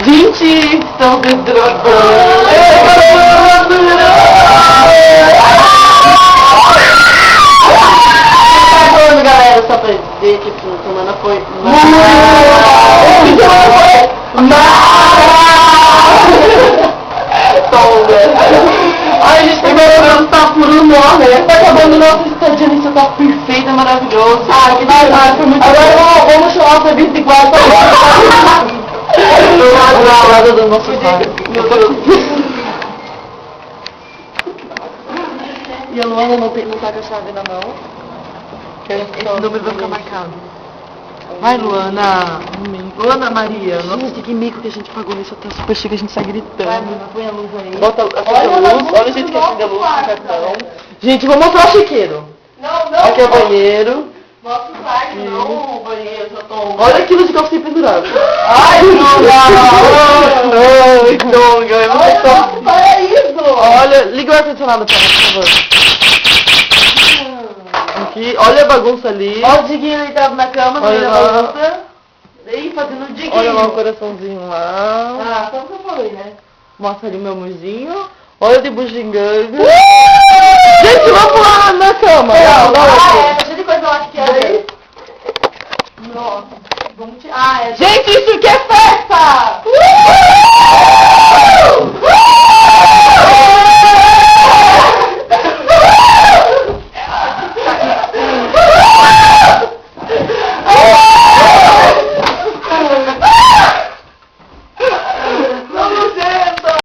Gente, estão se drogando. Galera, só pra dizer que essa semana foi Ai, a gente tá melhorando, tá por um nó, né? Tá acabando o nosso estadia, isso tá perfeito, é maravilhoso. Ah, que demais, foi muito bom. Agora vamos chamar o serviço igual pra do lado do nosso pai. E a Luana não tá com a chave na mão. Esse número vai ficar marcado. Vai, Luana. Luana Maria. Nossa, que mico que a gente pagou nisso. Tá super chique, a gente sai gritando. Vai, Luana, põe a luz aí. Bota a luz. Olha a gente que acende a luz no cartão. Gente, vou mostrar o chiqueiro. Não. Aqui é o banheiro. Mostra o quarto, não o banheiro. Olha aquilo de calcinha pendurado. Ai, não. Para isso. Olha, liga o ar-condicionado pra nós, por favor. Aqui, olha a bagunça ali. Olha o Diguinho deitado na cama, no meio da bagunça. Aí, fazendo o Diguinho. Olha lá o coraçãozinho lá. Ah, só o que eu falei, né? Mostra ali o meu amorzinho. Olha de bugiganga. Gente, vamos pular na cama. Tá cheio de coisa lá que é. Nossa. Vamos tirar. Gente, isso aqui é festa!